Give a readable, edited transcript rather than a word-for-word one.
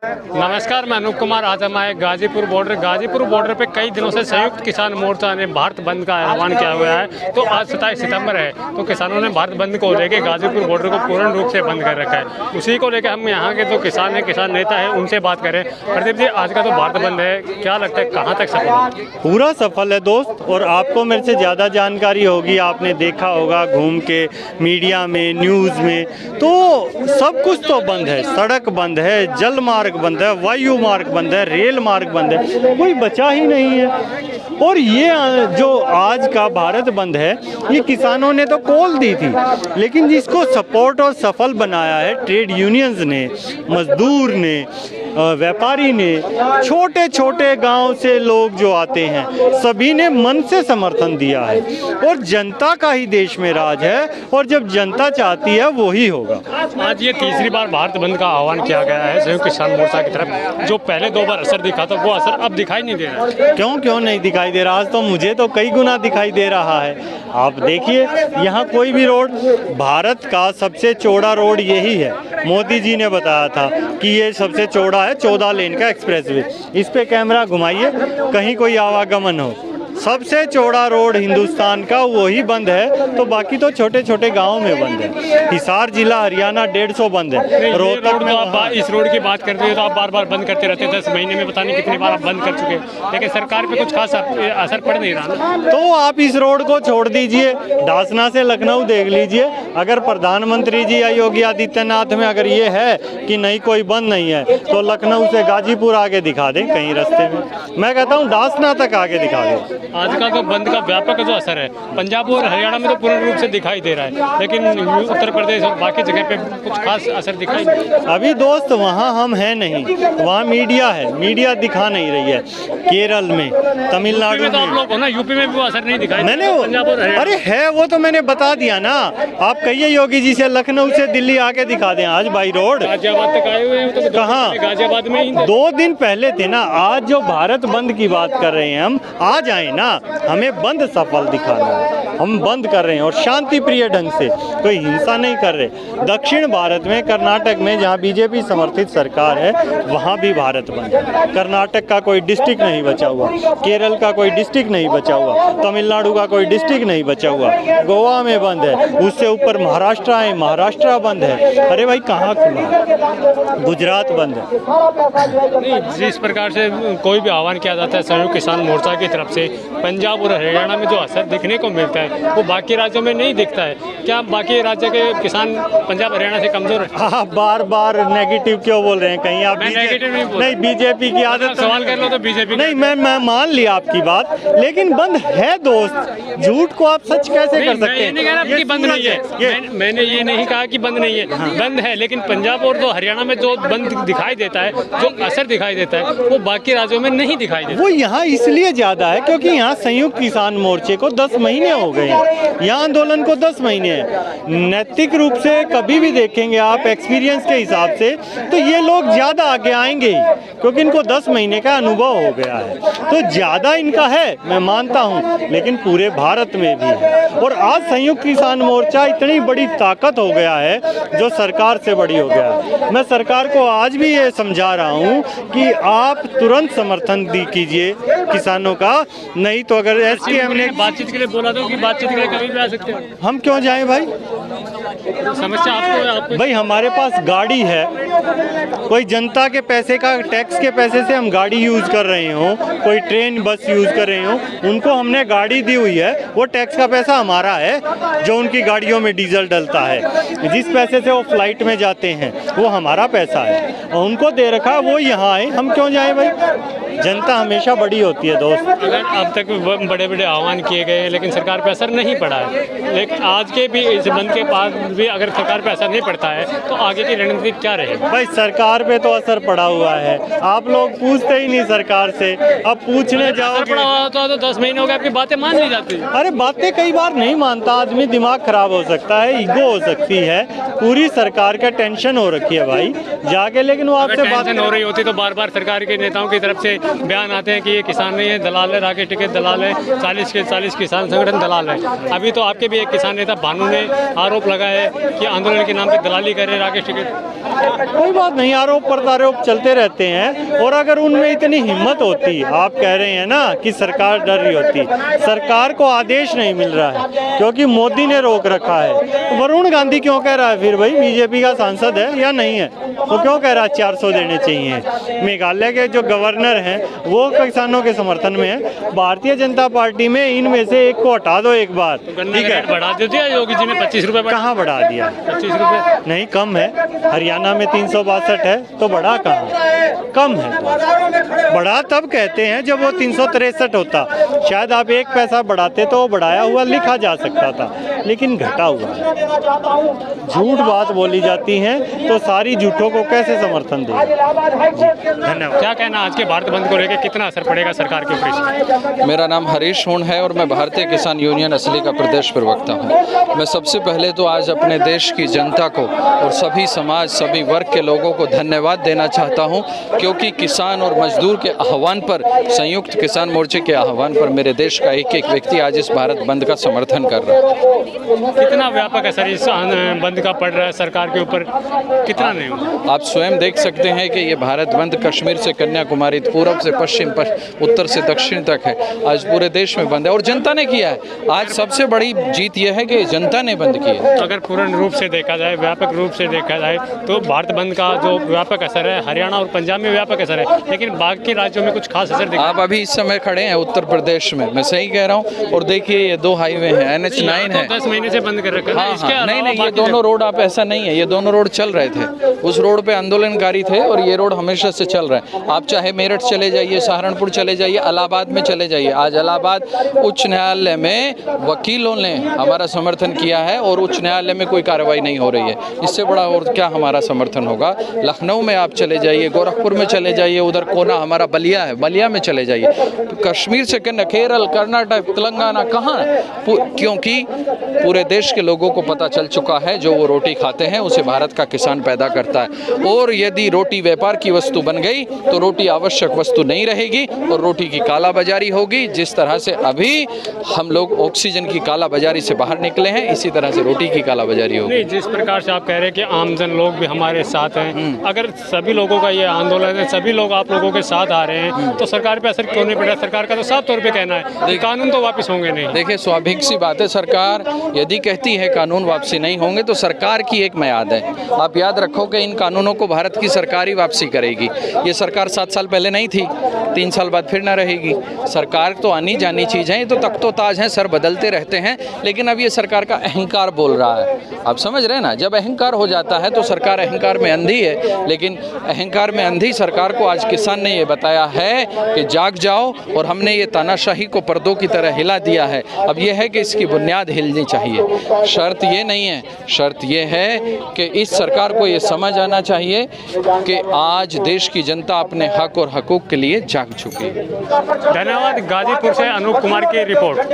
नमस्कार, मैं अनूप कुमार। आज हम आए गाजीपुर बॉर्डर पे कई दिनों से संयुक्त किसान मोर्चा ने भारत बंद का आह्वान किया हुआ है। तो आज 27 सितंबर है, तो किसानों ने भारत बंद को लेकर गाजीपुर बॉर्डर को पूर्ण रूप से बंद कर रखा है। उसी को लेकर हम यहाँ के जो किसान हैं, किसान नेता हैं, उनसे बात करें। प्रदीप जी, आज का तो भारत बंद है, क्या लगता है कहाँ तक सफल है? पूरा सफल है दोस्त, और आपको मेरे से ज़्यादा जानकारी होगी, आपने देखा होगा घूम के मीडिया में, न्यूज़ में, तो सब कुछ तो बंद है। सड़क बंद है, जल मार्ग बंद है, वायु मार्ग बंद है, रेल मार्ग बंद है, कोई बचा ही नहीं है। और ये जो आज का भारत बंद है, ये किसानों ने तो कॉल दी थी, लेकिन जिसको सपोर्ट और सफल बनाया है ट्रेड यूनियंस ने, मजदूर ने, व्यापारी ने, छोटे छोटे गांव से लोग जो आते हैं, सभी ने मन से समर्थन दिया है। और जनता का ही देश में राज है, और जब जनता चाहती है वही होगा। आज ये तीसरी बार भारत बंद का आह्वान किया गया है संयुक्त किसान मोर्चा की तरफ। जो पहले 2 बार असर दिखा था, वो असर अब दिखाई नहीं दे रहा। क्यों नहीं दिखाई दे रहा? आज तो मुझे तो कई गुना दिखाई दे रहा है। आप देखिए, यहाँ कोई भी रोड, भारत का सबसे चौड़ा रोड यही है। मोदी जी ने बताया था कि ये सबसे चौड़ा है, 14 लेन का एक्सप्रेसवे। इस पे कैमरा घुमाइए, कहीं कोई आवागमन हो। सबसे चौड़ा रोड हिंदुस्तान का वही बंद है, तो बाकी तो छोटे छोटे गांव में बंद है। हिसार जिला हरियाणा 150 बंद है। रोहतक में आप इस रोड की बात करते हैं तो आप बार बार बंद करते रहते हैं। 10 महीने में पता नहीं कितनी बार आप बंद कर चुके हैं, लेकिन सरकार पे कुछ खास असर पड़ नहीं रहा। तो आप इस रोड को छोड़ दीजिए, डासना से लखनऊ देख लीजिए। अगर प्रधानमंत्री जी या योगी आदित्यनाथ में अगर ये है कि नहीं कोई बंद नहीं है, तो लखनऊ से गाजीपुर आगे दिखा दें कहीं रास्ते में। मैं कहता हूँ डासना तक आगे दिखा दें। आज का तो बंद का व्यापक जो असर है, पंजाब और हरियाणा में तो पूर्ण रूप से दिखाई दे रहा है, लेकिन उत्तर प्रदेश और बाकी जगह पे कुछ खास असर दिखाई नहीं। अभी दोस्त वहाँ हम हैं नहीं, वहाँ मीडिया है, मीडिया दिखा नहीं रही है। केरल में, तमिलनाडु में, तो हम लोग हो ना, यूपी में भी वो असर नहीं दिखाई। मैंने अरे है वो तो मैंने बता दिया ना। आप कहिए योगी जी से, लखनऊ से दिल्ली आके दिखा दें आज बाई रोड। गाजियाबाद तक आए हुए हैं तो कहाँ? गाजियाबाद में ही 2 दिन पहले थे ना। आज जो भारत बंद की बात कर रहे हैं हम, आ जाए ना, हमें बंद सफल दिखाना है। हम बंद कर रहे हैं और शांति प्रिय ढंग से, कोई हिंसा नहीं कर रहे। दक्षिण भारत में, कर्नाटक में जहां बीजेपी समर्थित सरकार है, वहां भी भारत बंद है। कर्नाटक का कोई डिस्ट्रिक्ट नहीं बचा हुआ, केरल का कोई डिस्ट्रिक्ट नहीं बचा हुआ, तमिलनाडु का कोई डिस्ट्रिक्ट नहीं बचा हुआ, गोवा में बंद है, उससे ऊपर महाराष्ट्र है, महाराष्ट्र बंद है। अरे भाई कहाँ खुला है? गुजरात बंद है। जिस प्रकार से कोई भी आह्वान किया जाता है संयुक्त किसान मोर्चा की तरफ से, पंजाब और हरियाणा में जो असर दिखने को मिलता है वो बाकी राज्यों में नहीं दिखता है। क्या बाकी राज्य के किसान पंजाब हरियाणा से कमजोर है? आप बार बार नेगेटिव क्यों बोल रहे हैं? कहीं आप नहीं, बीजेपी की आदत सवाल कर लो तो बीजेपी नहीं। मैं मान लिया आपकी बात, लेकिन बंद है दोस्त। झूठ को आप सच कैसे कर सकते हैं? ये बंद नहीं है, मैंने ये नहीं कहा कि बंद नहीं है। बंद है, लेकिन पंजाब और जो हरियाणा में जो बंद दिखाई देता है, जो असर दिखाई देता है, वो बाकी राज्यों में नहीं दिखाई देता। वो यहाँ इसलिए ज्यादा है क्योंकि यहाँ संयुक्त किसान मोर्चे को 10 महीने हो गए हैं। यहाँ आंदोलन को 10 महीने हैं। नैतिक रूप से कभी भी देखेंगे आप, एक्सपीरियंस के हिसाब से, तो ये लोग ज्यादा आगे आएंगे ही, क्योंकि इनको 10 महीने का अनुभव हो गया है। तो ज्यादा इनका है, मैं मानता हूँ, लेकिन पूरे भारत में भी है। और आज संयुक्त किसान मोर्चा इतनी बड़ी ताकत हो गया है, जो सरकार से बड़ी हो गया है। मैं सरकार को आज भी ये समझा रहा हूँ कि आप तुरंत समर्थन कीजिए किसानों का, नहीं तो अगर SKM ने बातचीत के लिए बोला था कि बातचीत के लिए कभी भी आ सकते हैं। हम क्यों जाएं भाई? समस्या आपको भाई हमारे पास गाड़ी है, कोई जनता के पैसे का, टैक्स के पैसे से हम गाड़ी यूज़ कर रहे हो, कोई ट्रेन बस यूज़ कर रहे हो, उनको हमने गाड़ी दी हुई है, वो टैक्स का पैसा हमारा है। जो उनकी गाड़ियों में डीजल डलता है, जिस पैसे से वो फ्लाइट में जाते हैं, वो हमारा पैसा है, और उनको दे रखा है, वो यहाँ आए, हम क्यों जाएं भाई? जनता हमेशा बड़ी होती है दोस्त। अगर अब तक बड़े बड़े आह्वान किए गए, लेकिन सरकार पे असर नहीं पड़ा है, लेकिन आज के भी इस बंद के बाद भी अगर सरकार पे असर नहीं पड़ता है, तो आगे की रणनीति क्या रहेगी? भाई सरकार पे तो असर पड़ा हुआ है, आप लोग पूछते ही नहीं सरकार से। अब पूछने जाओगे तो 10 महीने हो गए, आपकी बातें मान ली जाती है। अरे बातें कई बार नहीं मानता आदमी, दिमाग खराब हो सकता है, ईगो हो सकती है। पूरी सरकार का टेंशन हो रखी है भाई जाके, लेकिन वो आपसे बात हो रही होती तो बार बार सरकार के नेताओं की तरफ से बयान आते हैं कि ये किसान नहीं है, दलाल है, राकेश टिकैत दलाल है, 40 के 40 किसान संगठन दलाल है। अभी तो आपके भी एक किसान नेता भानु ने आरोप लगाया है कि आंदोलन के नाम पे दलाली कर रहे राकेश टिकैत? कोई बात नहीं, आरोप प्रत्यारोप चलते रहते हैं। और अगर उनमें इतनी हिम्मत होती, आप कह रहे हैं ना कि सरकार डर रही होती, सरकार को आदेश नहीं मिल रहा है क्योंकि मोदी ने रोक रखा है। वरुण गांधी क्यों कह रहा है फिर भाई, बीजेपी का सांसद है या नहीं है, वो क्यों कह रहा है 400 देने चाहिए? मेघालय के जो गवर्नर हैं वो किसानों के समर्थन में है। भारतीय जनता पार्टी में इनमें से एक को हटा दो एक बार, ठीक है? बढ़ा दे दिया योगी जी ने 25 रुपए। कहाँ बढ़ा दिया? 25 रुपए नहीं, कम है। हरियाणा में 362 है तो बढ़ा कहाँ? कम है। बढ़ा तब कहते हैं जब वो 363 होता। शायद आप एक पैसा बढ़ाते तो बढ़ाया हुआ लिखा जा सकता था, लेकिन घटा हुआ है। झूठ बात बोली जाती है तो सारी झूठों को कैसे समर्थन दें? धन्यवाद। क्या कहना आज के भारत बंद को लेकर, कितना असर पड़ेगा सरकार के ऊपर? मेरा नाम हरीश हुण है और मैं भारतीय किसान यूनियन असली का प्रदेश प्रवक्ता हूं। मैं सबसे पहले तो आज अपने देश की जनता को और सभी समाज, सभी वर्ग के लोगों को धन्यवाद देना चाहता हूं, क्योंकि किसान और मजदूर के आह्वान पर, संयुक्त किसान मोर्चे के आह्वान पर मेरे देश का एक एक व्यक्ति आज इस भारत बंद का समर्थन कर रहा है। कितना व्यापक असर इस बंद का पड़ रहा है सरकार के ऊपर, कितना नहीं होगा? आप स्वयं देख सकते हैं कि ये भारत बंद कश्मीर से कन्याकुमारी, पूर्व से पश्चिम, उत्तर से दक्षिण तक है। आज पूरे देश में बंद है और जनता ने किया है। आज सबसे बड़ी जीत यह है कि जनता ने बंद किया। अगर पूर्ण रूप से देखा जाए, व्यापक रूप से देखा जाए तो भारत बंद का जो व्यापक असर है हरियाणा और पंजाब में व्यापक असर है, लेकिन बाकी राज्यों में कुछ खास असर दिखा। आप अभी इस समय खड़े हैं उत्तर प्रदेश में, मैं सही कह रहा हूँ। और देखिए ये 2 हाईवे हैं, NH9 है। 10 महीने से बंद कर रखा है। हाँ, इसके हाँ, नहीं, अलावा ये दोनों रोड, आप ऐसा नहीं है, ये दोनों रोड चल रहे थे। उस रोड पे आंदोलनकारी थे और ये रोड हमेशा से चल रहा है। आप चाहे मेरठ चले जाइए, सहारनपुर चले जाइए, इलाहाबाद में चले जाइए। आज इलाहाबाद उच्च न्यायालय में वकीलों ने हमारा समर्थन किया है और उच्च न्यायालय में कोई कार्रवाई नहीं हो रही है। इससे बड़ा और क्या हमारा समर्थन होगा? लखनऊ में आप चले जाइए, गोरखपुर में चले जाइए, उधर कोना हमारा बलिया है, बलिया में चले जाइए। कश्मीर से केरल, कर्नाटक, तेलंगाना, कहाँ? क्योंकि पूरे देश के लोगों को पता चल चुका है जो वो रोटी खाते हैं उसे भारत का किसान पैदा करता है। और यदि रोटी व्यापार की वस्तु बन गई तो रोटी आवश्यक वस्तु नहीं रहेगी और रोटी की कालाबाजारी होगी। जिस तरह से अभी हम लोग ऑक्सीजन की कालाबाजारी से बाहर निकले हैं, इसी तरह से रोटी की कालाबाजारी होगी। नहीं, जिस प्रकार से आप कह रहे हैं कि आमजन लोग भी हमारे साथ हैं, अगर सभी लोगों का ये आंदोलन है, सभी लोग आप लोगों के साथ आ रहे हैं, तो सरकार पे असर क्यों नहीं पड़ रहा? सरकार का तो साफ तौर पे कहना है कि कानून तो वापस होंगे नहीं। देखिए, स्वाभाविक सी बात है, सरकार यदि कहती है कानून वापसी नहीं होंगे तो सरकार की एक मियाद है। आप याद रखो कि इन कानूनों को भारत की सरकार ही वापसी करेगी। ये सरकार 7 साल पहले नहीं थी, 3 साल बाद फिर ना रहेगी। सरकार तो आनी जानी चीज़ है, ये तो तख्तो ताज हैं, सर बदलते रहते हैं। लेकिन अब ये सरकार का अहंकार बोल रहा है। आप समझ रहे हैं ना, जब अहंकार हो जाता है तो सरकार अहंकार में अंधी है। लेकिन अहंकार में अंधी सरकार को आज किसान ने ये बताया है कि जाग जाओ, और हमने ये तानाशाही को पर्दों की तरह हिला दिया है। अब ये है कि इसकी बुनियाद हिलनी चाहिए। शर्त ये नहीं है, शर्त ये है कि इस सरकार को ये समझ आना चाहिए कि आज देश की जनता अपने हक और हकूक़ के लिए जाग चुकी है। धन्यवाद। गाजीपुर से अनूप कुमार की रिपोर्ट।